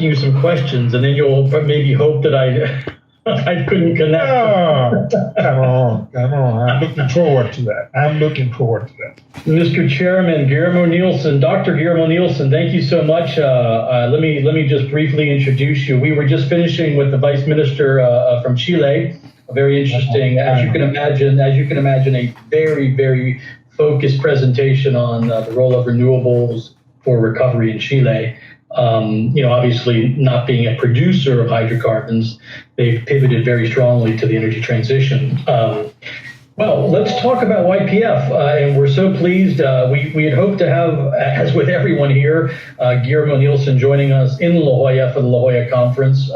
asking you some questions, and then you'll maybe hope that I couldn't connect. Oh, come on. I'm looking forward to that. Mr. Chairman, Guillermo Nielsen, Dr. Guillermo Nielsen, thank you so much. Let me just briefly introduce you. We were just finishing with the Vice Minister from Chile. A very interesting, as you can imagine, a very, very focused presentation on the role of renewables for recovery in Chile. Obviously not being a producer of hydrocarbons, they've pivoted very strongly to the energy transition. Well, let's talk about YPF, and we're so pleased. We had hoped to have, as with everyone here, Guillermo Nielsen joining us in La Jolla for the La Jolla conference.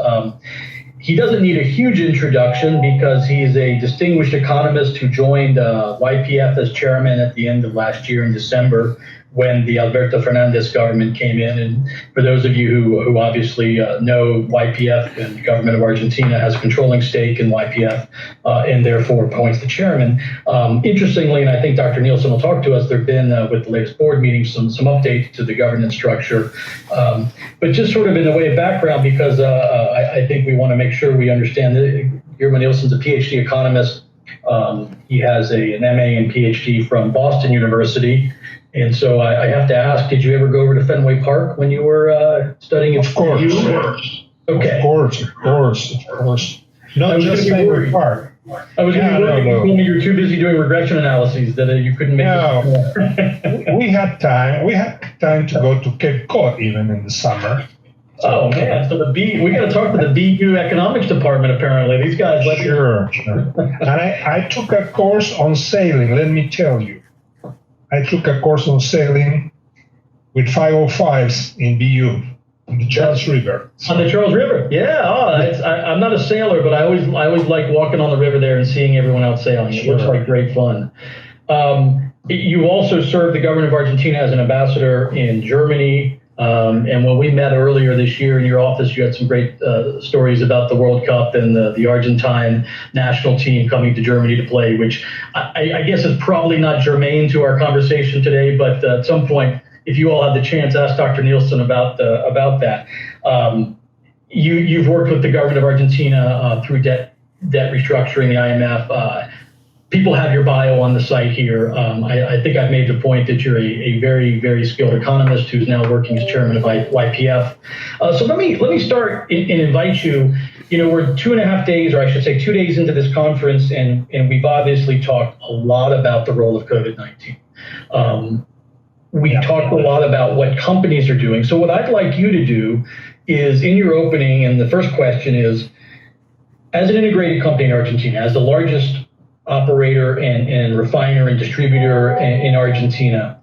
He doesn't need a huge introduction because he's a distinguished economist who joined YPF as chairman at the end of last year in December, when the Alberto Fernandez government came in. And for those of you who obviously know, YPF and the government of Argentina has a controlling stake in YPF and therefore appoints the chairman. Interestingly, and I think Dr. Nielsen will talk to us, there have been, with the latest board meeting, some updates to the governance structure. But just sort of in the way of background, because I think we want to make sure we understand that Guillermo Nielsen's a PhD economist. He has an MA and PhD from Boston University. And so I have to ask, did you ever go over to Fenway Park when you were studying at Of course. Okay. Of course. Not just Fenway Park. I was going to worry you told me you were too busy doing regression analyses that you couldn't make it. We had time. We had time to go to Cape Cod even in the summer. Oh man! So we got to talk to the BU economics department. Apparently, these guys. Sure. And I took a course on sailing. Let me tell you, I took a course on sailing with 505s in BU on the Charles River. On the Charles River, yeah. I'm not a sailor, but I always like walking on the river there and seeing everyone out sailing. It looks like great fun. You also served the government of Argentina as an ambassador in Germany. And when we met earlier this year in your office, you had some great stories about the World Cup and the Argentine national team coming to Germany to play, which I guess is probably not germane to our conversation today. But at some point, if you all have the chance, ask Dr. Nielsen about that. You've worked with the government of Argentina through debt restructuring, the IMF. People have your bio on the site here. I think I've made the point that you're a very, very skilled economist who's now working as chairman of YPF. So let me start and invite you. We're 2.5 days, or I should say 2 days into this conference, and we've obviously talked a lot about the role of COVID-19. We talked a lot about what companies are doing. So what I'd like you to do is, in your opening, and the first question is, as an integrated company in Argentina, as the largest operator and refiner and distributor in Argentina,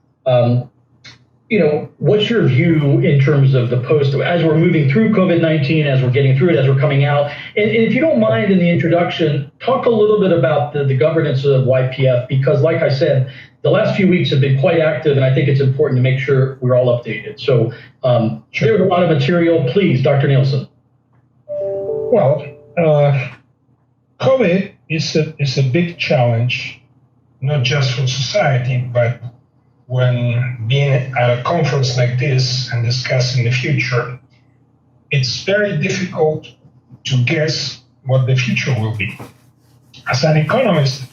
what's your view in terms of the post, as we're moving through COVID-19, as we're getting through it, as we're coming out? And if you don't mind, in the introduction, talk a little bit about the governance of YPF, because like I said, the last few weeks have been quite active, and I think it's important to make sure we're all updated. So there's a lot of material. Please, Dr. Nielsen. Well, COVID is a big challenge, not just for society, but when being at a conference like this and discussing the future, it's very difficult to guess what the future will be. As an economist,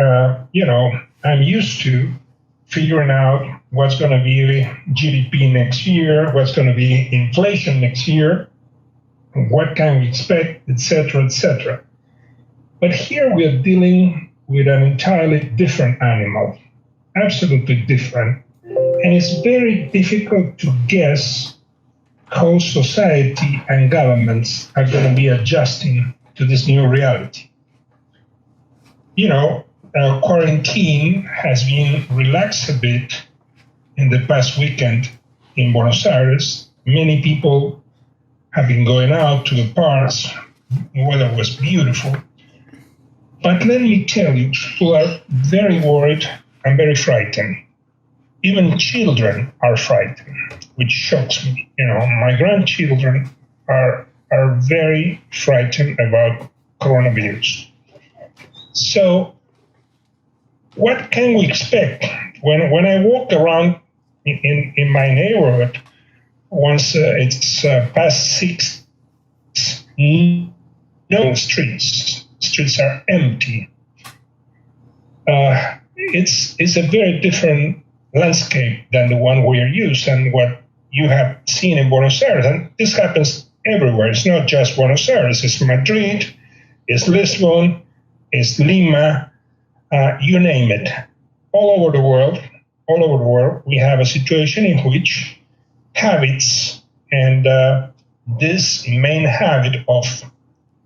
I'm used to figuring out what's going to be GDP next year, what's going to be inflation next year, what can we expect, etc., etc. But here we are dealing with an entirely different animal, absolutely different. And it's very difficult to guess how society and governments are going to be adjusting to this new reality. Quarantine has been relaxed a bit in the past weekend in Buenos Aires. Many people have been going out to the parks. The weather was beautiful. But let me tell you, people are very worried and very frightened. Even children are frightened, which shocks me. My grandchildren are very frightened about coronavirus. So what can we expect? When I walk around in my neighborhood, once it's past 6, no streets are empty. It's a very different landscape than the one we are used and what you have seen in Buenos Aires. And this happens everywhere. It's not just Buenos Aires. It's Madrid, it's Lisbon, it's Lima, you name it. All over the world, we have a situation in which habits and this main habit of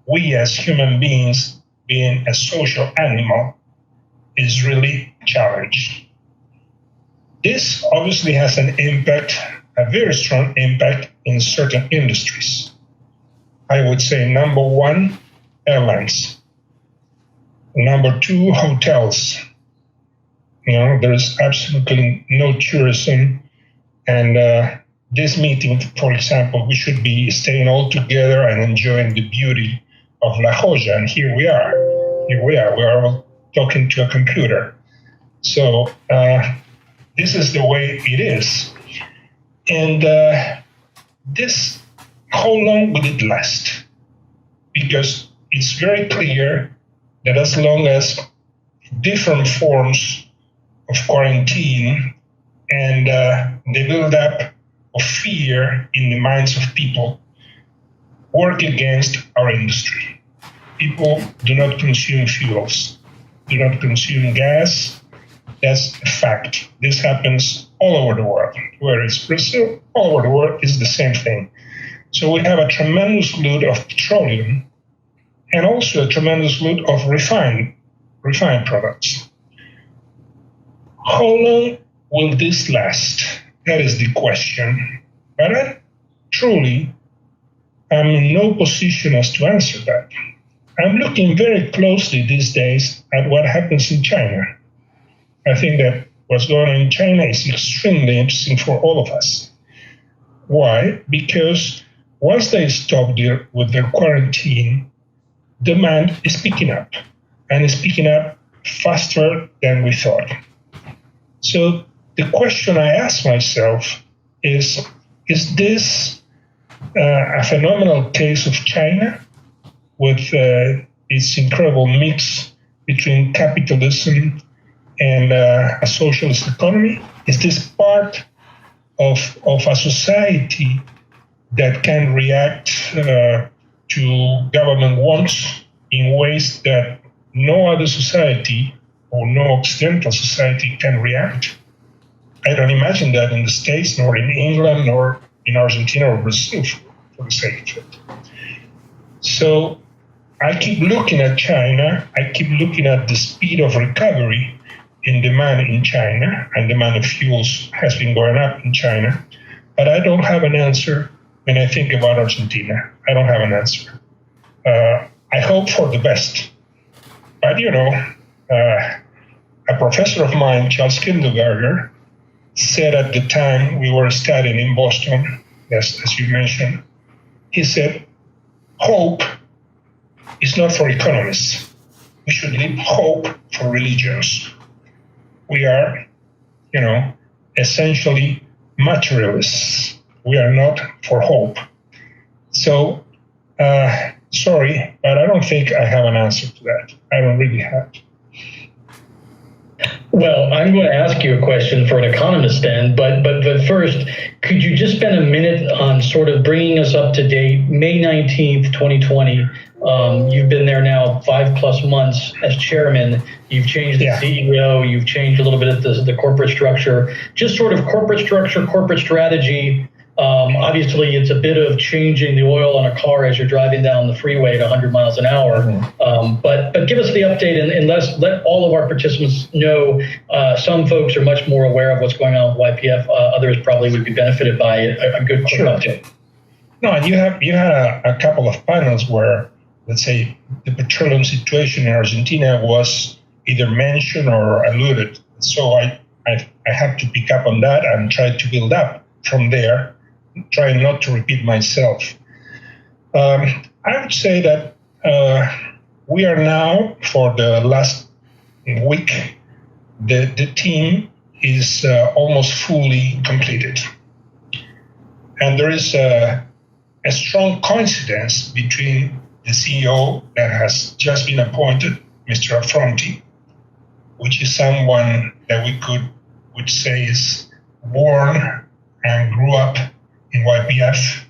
we as human beings being a social animal is really challenged. This obviously has an impact, a very strong impact in certain industries. I would say number 1, airlines. Number 2, hotels. There's absolutely no tourism. And this meeting, for example, we should be staying all together and enjoying the beauty of La Jolla. And here we are. We are all talking to a computer. So this is the way it is. And this, how long will it last? Because it's very clear that as long as different forms of quarantine and the build-up of fear in the minds of people work against our industry. People do not consume fuels, do not consume gas. That's a fact. This happens all over the world. Where it's Brazil, all over the world is the same thing. So we have a tremendous load of petroleum and also a tremendous load of refined products. How long will this last? That is the question. But I truly am in no position as to answer that. I'm looking very closely these days at what happens in China. I think that what's going on in China is extremely interesting for all of us. Why? Because once they stop with their quarantine, demand is picking up, and it's picking up faster than we thought. So the question I ask myself is this a phenomenal case of China with its incredible mix between capitalism and a socialist economy? Is this part of a society that can react to government wants in ways that no other society or no Occidental society can react? I don't imagine that in the States, nor in England, nor in Argentina or Brazil, for the sake of it. So I keep looking at China. I keep looking at the speed of recovery in demand in China, and demand of fuels has been going up in China. But I don't have an answer when I think about Argentina. I don't have an answer. I hope for the best. But, a professor of mine, Charles Kindleberger, said at the time we were studying in Boston, as you mentioned, he said, hope is not for economists. We should leave hope for religions. We are, essentially materialists. We are not for hope. So, sorry, but I don't think I have an answer to that. I don't really have. Well, I'm going to ask you a question for an economist then, but first, could you just spend a minute on sort of bringing us up to date? May 19th, 2020, you've been there now 5+ months as chairman. You've changed the CEO, you've changed a little bit of the corporate structure, just sort of corporate structure, corporate strategy. Obviously, it's a bit of changing the oil on a car as you're driving down the freeway at 100 miles an hour. Mm-hmm. But give us the update and let all of our participants know. Some folks are much more aware of what's going on with YPF. Others probably would be benefited by a good quick update. No, and you had a couple of panels where, let's say, the petroleum situation in Argentina was either mentioned or alluded. So I have to pick up on that and try to build up from there, trying not to repeat myself. I would say that we are now, for the last week, the team is almost fully completed. And there is a strong coincidence between the CEO that has just been appointed, Mr. Affronti, which is someone that would say is born and grew up in YPF,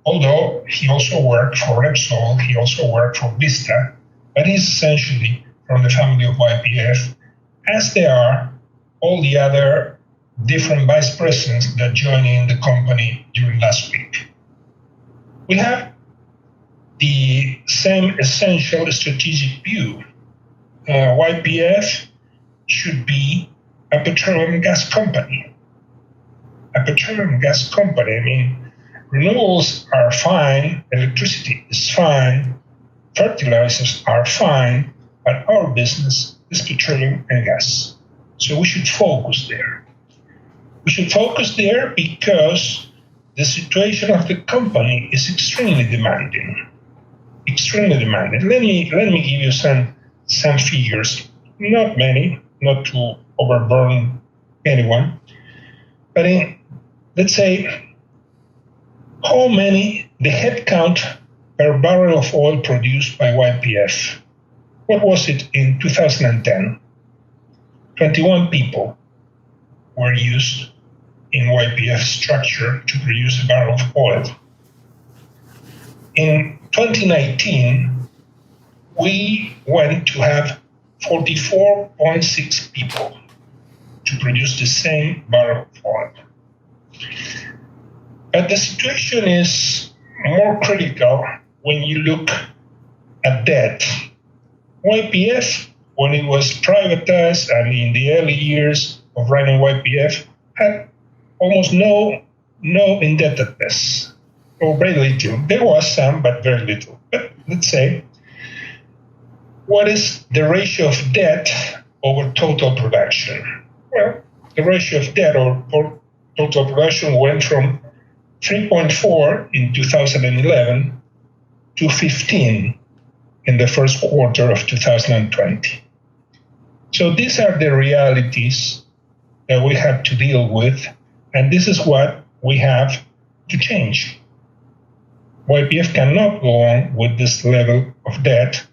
although he also worked for Repsol, he also worked for Vista, but he's essentially from the family of YPF, as they are all the other different vice presidents that joined in the company during last week. We have the same essential strategic view. YPF should be a petroleum gas company. A petroleum gas company, I mean, renewables are fine, electricity is fine, fertilizers are fine, but our business is petroleum and gas. So we should focus there. We should focus there because the situation of the company is extremely demanding. Extremely demanding. Let me give you some figures. Not many, not to overburden anyone, but let's say how many the headcount per barrel of oil produced by YPF. What was it in 2010? 21 people were used in YPF structure to produce a barrel of oil. In 2019, we went to have 44.6 people to produce the same barrel of oil. But the situation is more critical when you look at debt. YPF, when it was privatized and in the early years of running YPF, had almost no indebtedness, or very little. There was some, but very little. But let's say, what is the ratio of debt over total production? Well, the ratio of debt over total production went from 3.4 in 2011 to 15 in the first quarter of 2020. So these are the realities that we have to deal with, and this is what we have to change. YPF cannot go on with this level of debt.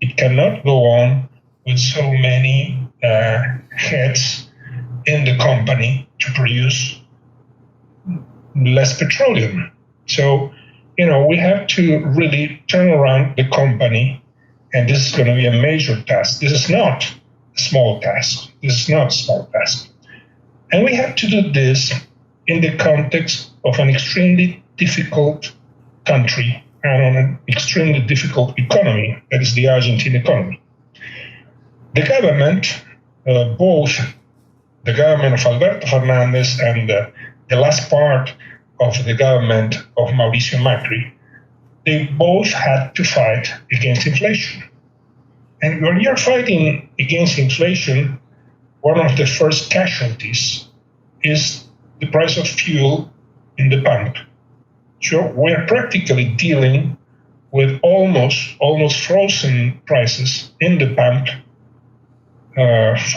It cannot go on with so many heads in the company to produce less petroleum. So, we have to really turn around the company, and this is going to be a major task. This is not a small task. This is not a small task. And we have to do this in the context of an extremely difficult country and on an extremely difficult economy, that is the Argentine economy. The government, both the government of Alberto Fernandez and the last part of the government of Mauricio Macri, they both had to fight against inflation. And when you're fighting against inflation, one of the first casualties is the price of fuel in the pump. So we're practically dealing with almost frozen prices in the pump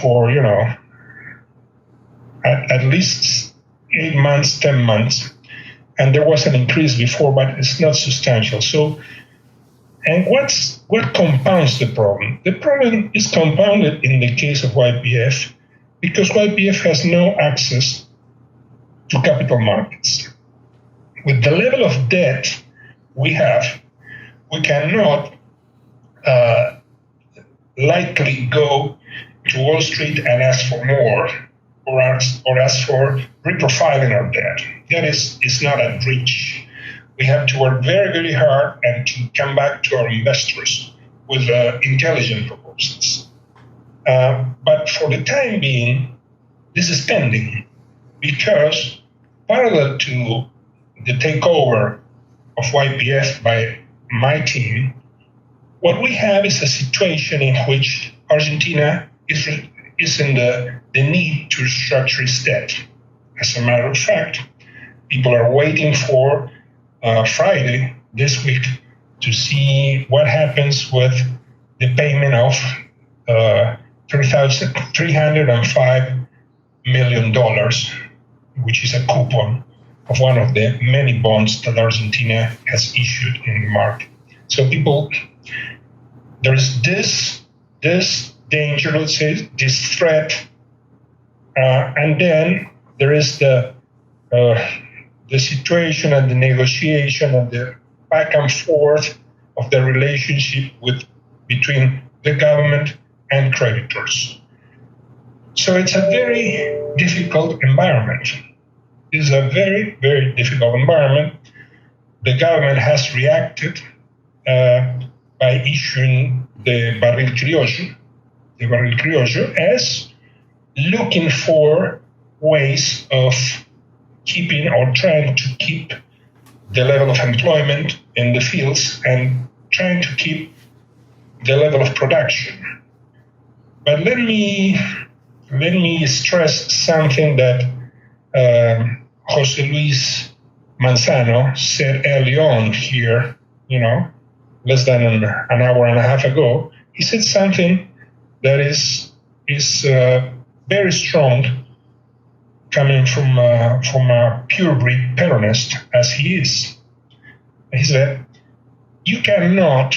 for, at least 8 months, 10 months. And there was an increase before, but it's not substantial. So, and what compounds the problem? The problem is compounded in the case of YPF because YPF has no access to capital markets. With the level of debt we have, we cannot likely go to Wall Street and ask for more or ask for reprofiling our debt. That is not a reach. We have to work very, very hard and to come back to our investors with intelligent proposals. But for the time being, this is pending because parallel to the takeover of YPF by my team, what we have is a situation in which Argentina is in the need to restructure its debt. As a matter of fact, people are waiting for Friday this week to see what happens with the payment of $305 million, which is a coupon of one of the many bonds that Argentina has issued in the market. So there's this danger, let's say, this threat, and then there is the situation and the negotiation and the back and forth of the relationship between the government and creditors. So it's a very difficult environment. It's a very, very difficult environment. The government has reacted by issuing the barril criollo, as looking for ways of keeping or trying to keep the level of employment in the fields and trying to keep the level of production. But let me stress something that Jose Luis Manzano said early on here, less than an hour and a half ago. He said something that is very strong, coming from a pure-breed Peronist as he is. He said, "You cannot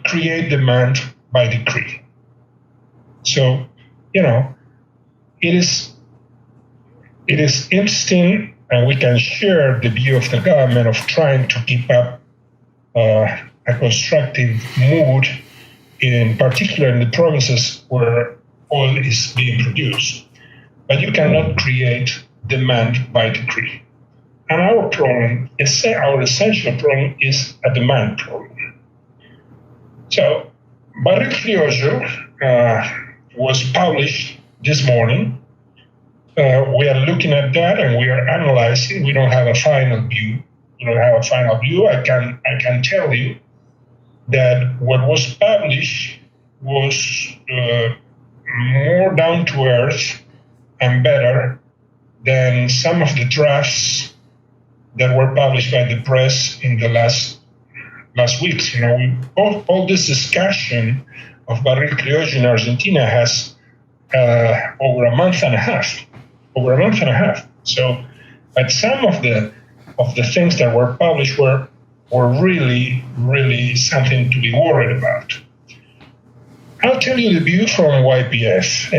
create demand by decree." So, it is interesting, and we can share the view of the government of trying to keep up a constructive mood, in particular in the provinces where oil is being produced. But you cannot create demand by decree. And our essential problem is a demand problem. So, Barril Criollo was published this morning. We are looking at that and we are analyzing. We don't have a final view. I can tell you that what was published was more down to earth and better than some of the drafts that were published by the press in the last weeks. All this discussion of Barril Criollo in Argentina has over a month and a half. So, but some of the things that were published were really, really something to be worried about. I'll tell you the view from YPF,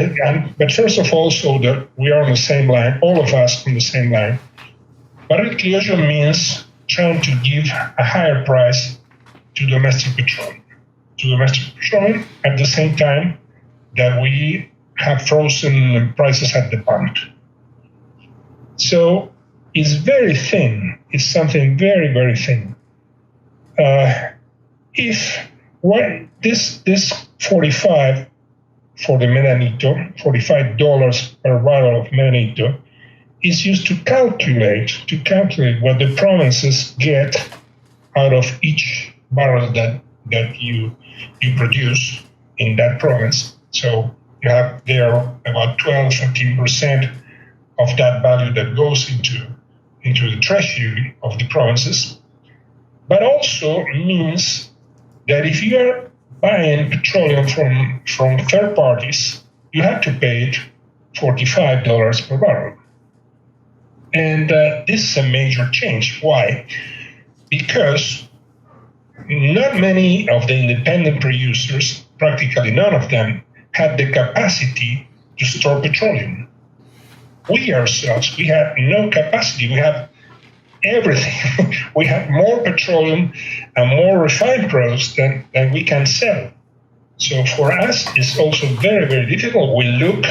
but first of all, so that we are on the same line, all of us on the same line. Barril Criollo means trying to give a higher price to domestic petroleum. At the same time that we have frozen prices at the pump. So it's very thin. It's something very, very thin. This 45 for the Medanito, $45 per barrel of Medanito, is used to calculate what the provinces get out of each barrel that you produce in that province. So you have there about 12-13% of that value that goes into the treasury of the provinces. But also means that if you are buying petroleum from third parties, you have to pay it $45 per barrel. And this is a major change. Why? Because not many of the independent producers, practically none of them, had the capacity to store petroleum. We ourselves, we have no capacity. We have everything. We have more petroleum and more refined products than we can sell. So for us, it's also very, very difficult. We look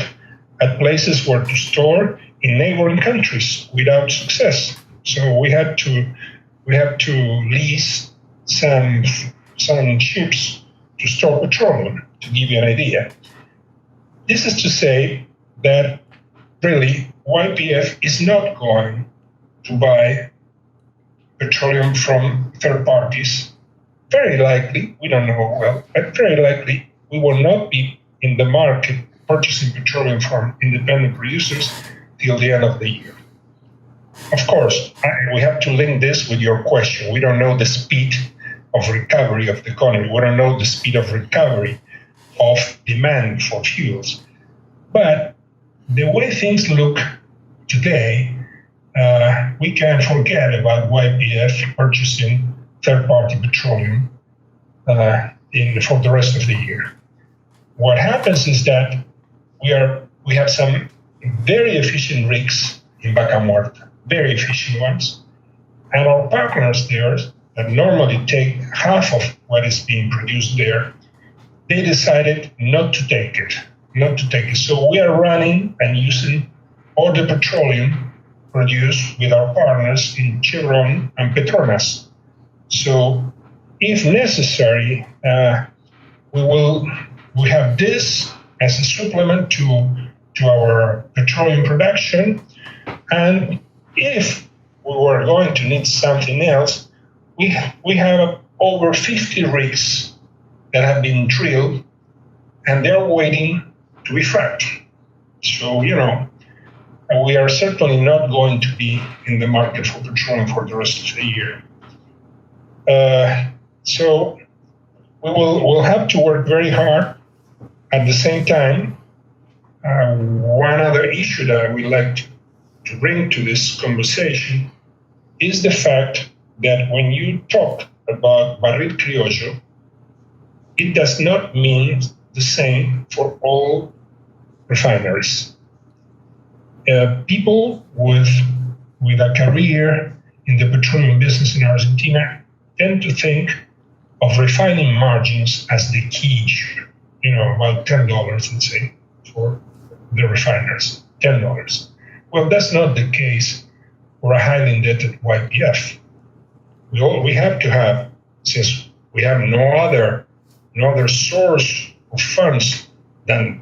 at places where to store in neighboring countries without success. So we have to lease some ships to store petroleum, to give you an idea. This is to say that really YPF is not going to buy petroleum from third parties. Very likely, we don't know well, but very likely we will not be in the market purchasing petroleum from independent producers till the end of the year. Of course, we have to link this with your question. We don't know the speed of recovery of the economy. We don't know the speed of recovery of demand for fuels. But the way things look today, we can forget about YPF purchasing third-party petroleum for the rest of the year. What happens is that we have some very efficient rigs in Vaca Muerta, very efficient ones, and our partners there that normally take half of what is being produced there, they decided not to take it. So we are running and using all the petroleum produced with our partners in Chevron and Petronas. So if necessary, we have this as a supplement to our petroleum production. And if we were going to need something else, we have over 50 rigs that have been drilled and they're waiting to be fracked. So, we are certainly not going to be in the market for petroleum for the rest of the year. So we'll have to work very hard. At the same time, one other issue that I would like to bring to this conversation is the fact that when you talk about barril criollo, it does not mean the same for all refineries. People with a career in the petroleum business in Argentina tend to think of refining margins as the key issue. About $10, let's say, for the refiners, $10. Well, that's not the case for a highly indebted YPF. We have to have, since we have no other source of funds than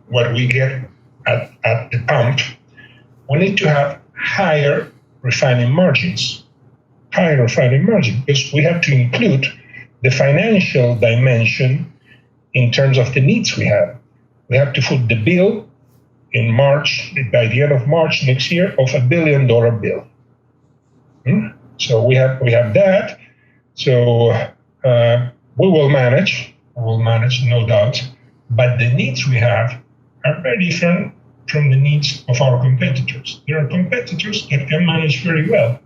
what we get at the pump, we need to have higher refining margins, because we have to include the financial dimension in terms of the needs we have. We have to foot the bill in March, by the end of March next year, of $1 billion bill. So we have that. So we will manage, no doubt. But the needs we have are very different from the needs of our competitors. There are competitors that can manage very well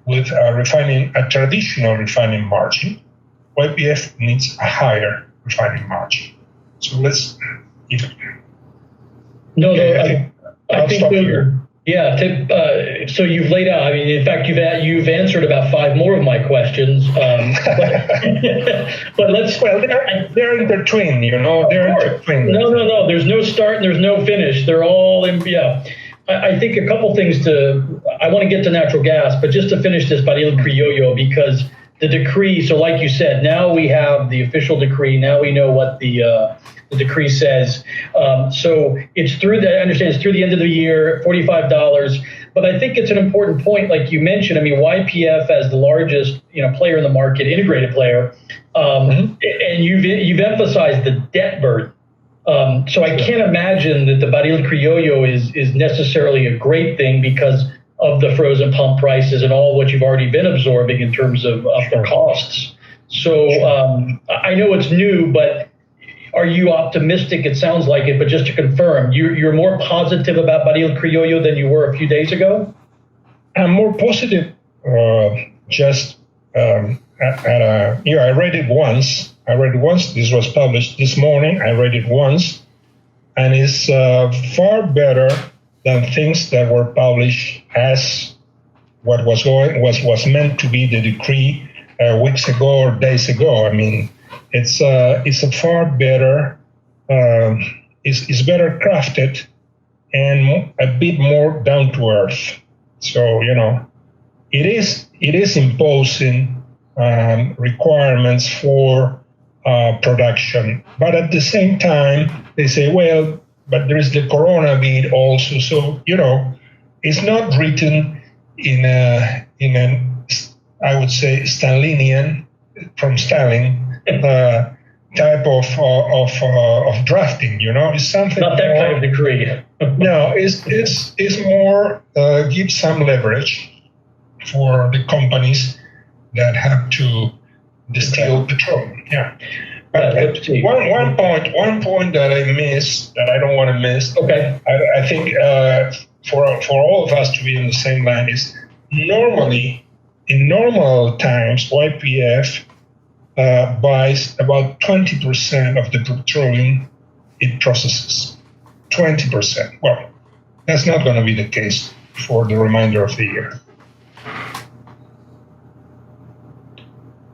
with a traditional refining margin. YPF needs a higher refining margin. So I think here. Yeah. So you've laid out. I mean, in fact, you've answered about 5 more of my questions. But let's. Well, they're in between. They're in between. No. There's no start and there's no finish. They're all in. Yeah. I think a couple things I want to get to natural gas, but just to finish this barril criollo, because the decree, so like you said, now we have the official decree. Now we know what the decree says. So it's I understand it's through the end of the year, $45. But I think it's an important point, like you mentioned. I mean, YPF as the largest player in the market, integrated player, and you've emphasized the debt burden. So I can't imagine that the barril criollo is necessarily a great thing because of the frozen pump prices and all what you've already been absorbing in terms of the costs. So I know it's new, but are you optimistic? It sounds like it, but just to confirm, you're more positive about barril criollo than you were a few days ago? I'm more positive. I read it once. This was published this morning. I read it once, and it's far better than things that were published as what was meant to be the decree weeks ago or days ago. I mean, it's a far better, it's better crafted and a bit more down to earth. So it is imposing requirements for production, but at the same time they say, well, but there is the Corona bid also. So it's not written in an I would say Stalinian from Stalin type of drafting. It's something not that kind of decree. No, it's more give some leverage for the companies that have to distill petroleum. Yeah. But one point that I missed, that I don't want to miss. Okay. I think for all of us to be in the same line is normally, in normal times, YPF buys about 20% of the petroleum it processes. 20%. Well, that's not going to be the case for the remainder of the year.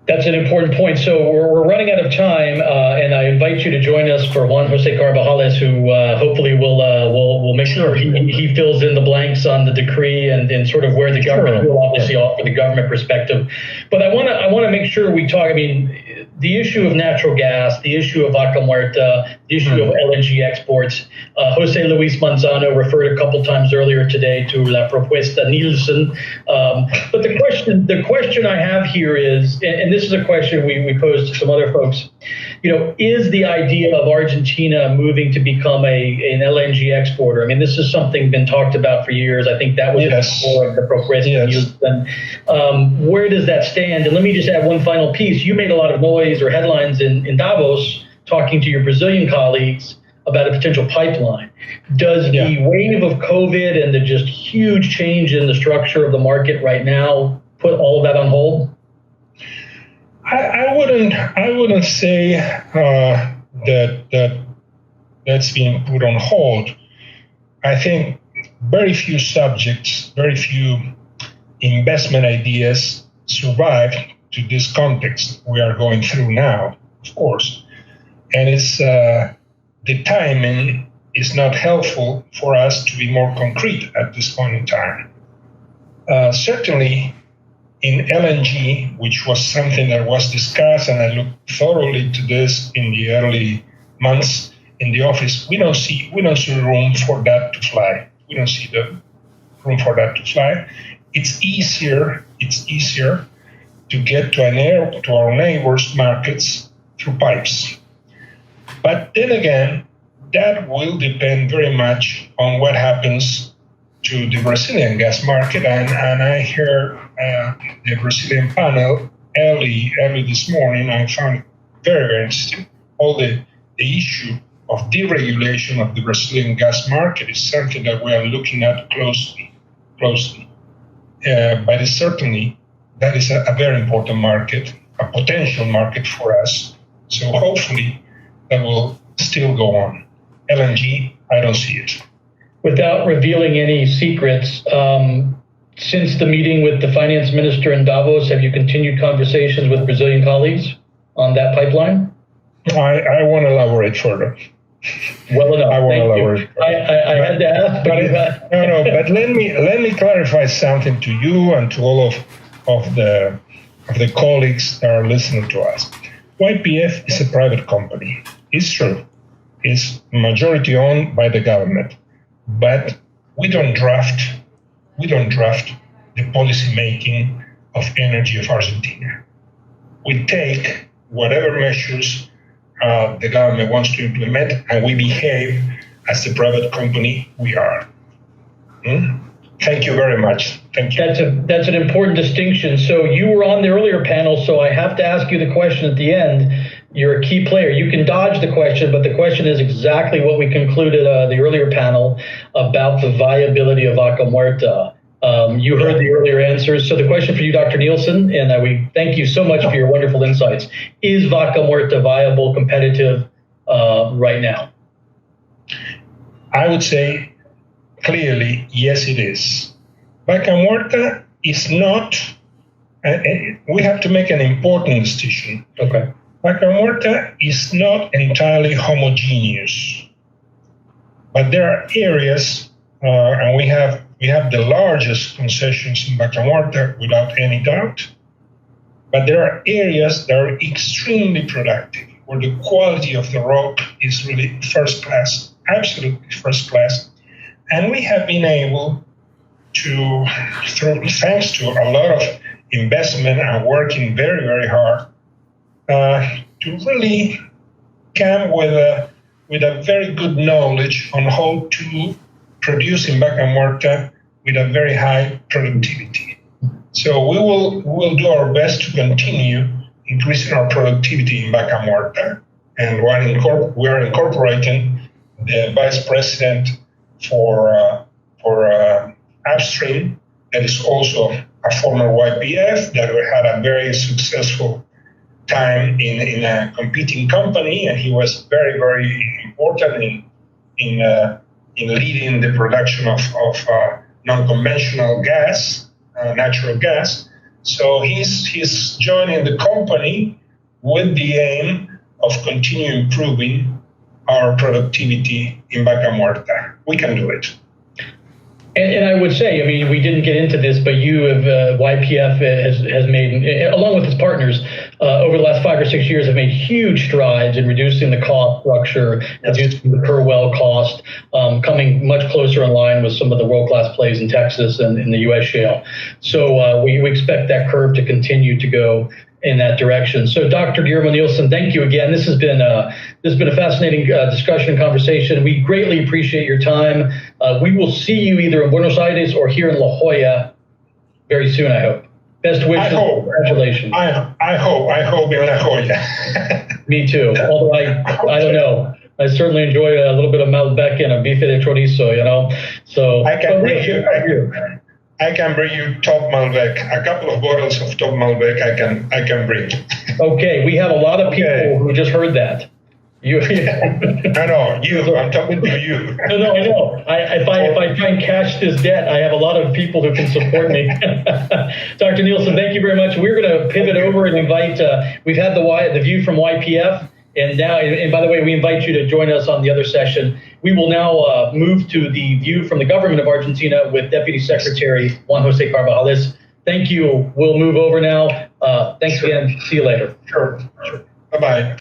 That's an important point. So we're running out of time, and I invite you to join us for Juan Jose Carvajales, who hopefully will make sure he fills in the blanks on the decree and sort of where the government will obviously offer the government perspective. But I want to make sure we talk. I mean, the issue of natural gas, the issue of Vaca Muerta, the issue of LNG exports. Jose Luis Manzano referred a couple times earlier today to La Propuesta Nielsen. But the question I have here is, and this is a question we posed to some other folks, is the idea of Argentina moving to become an LNG exporter? I mean, this is something been talked about for years. I think that was before the Propuesta Nielsen. Where does that stand? And let me just add one final piece. You made a lot of noise or headlines in Davos talking to your Brazilian colleagues about a potential pipeline. Does the wave of COVID and the just huge change in the structure of the market right now put all of that on hold? I wouldn't say that that's being put on hold. I think very few subjects, very few investment ideas survive to this context we are going through now, of course. And it's the timing is not helpful for us to be more concrete at this point in time. Certainly, in LNG, which was something that was discussed, and I looked thoroughly to this in the early months in the office, we don't see room for that to fly. We don't see the room for that to fly. It's easier to get to our neighbors' markets through pipes. But then again, that will depend very much on what happens to the Brazilian gas market. And I heard the Brazilian panel early this morning. I found it very, very interesting. All the issue of deregulation of the Brazilian gas market is something that we are looking at closely. But it's certainly, that is a very important market, a potential market for us. So hopefully that will still go on. LNG, I don't see it. Without revealing any secrets, since the meeting with the finance minister in Davos, have you continued conversations with Brazilian colleagues on that pipeline? I won't elaborate further. Well enough. I won't elaborate. I had to ask, but but let me clarify something to you and to all of the colleagues that are listening to us. YPF is a private company. It's true. It's majority owned by the government, but we don't draft the policy making of energy of Argentina. We take whatever measures the government wants to implement, and we behave as the private company we are. Thank you very much. Thank you. That's an important distinction. So you were on the earlier panel, so I have to ask you the question at the end. You're a key player. You can dodge the question, but the question is exactly what we concluded the earlier panel about the viability of Vaca Muerta. You heard the earlier answers. So the question for you, Dr. Nielsen, and we thank you so much for your wonderful insights. Is Vaca Muerta viable, competitive right now? I would say clearly, yes, it is. Vaca Muerta is not, we have to make an important distinction. Okay. Vaca Muerta is not entirely homogeneous, but there are areas, and we have the largest concessions in Vaca Muerta without any doubt, but there are areas that are extremely productive, where the quality of the rock is really first class, absolutely first class, and we have been able to, thanks to a lot of investment and working very, very hard, to really come with a very good knowledge on how to produce in Vaca Muerta with a very high productivity. So we will do our best to continue increasing our productivity in Vaca Muerta, and we are incorporating the vice president for for Upstream, that is also a former YPF that had a very successful time in a competing company, and he was very, very important in leading the production of non-conventional gas, natural gas. So he's joining the company with the aim of continue improving our productivity in Vaca Muerta. We can do it. And I would say, I mean, we didn't get into this, but you have, YPF has made, along with its partners, over the last 5 or 6 years, have made huge strides in reducing the cost structure, reducing the per well cost, coming much closer in line with some of the world-class plays in Texas and in the U.S. shale. So we expect that curve to continue to go in that direction. So Dr. Guillermo Nielsen, thank you again. This has been a fascinating discussion and conversation. We greatly appreciate your time. We will see you either in Buenos Aires or here in La Jolla very soon, I hope. Best wishes. Congratulations. I hope in La Jolla. Me too. Although I don't know. I certainly enjoy a little bit of Malbec and a bife de chorizo, you know. So I can bring you top Malbec. A couple of bottles of top Malbec I can bring. Okay, we have a lot of people who just heard that. You. I know you. I'm talking to you. No, I know. If I try and cash this debt, I have a lot of people who can support me. Dr. Nielsen, thank you very much. We're going to pivot over and invite. We've had the view from YPF, and now, and by the way, we invite you to join us on the other session. We will now move to the view from the government of Argentina with Deputy Secretary Juan Jose Carvajales. Thank you. We'll move over now. Thanks again. See you later. Sure. Bye-bye.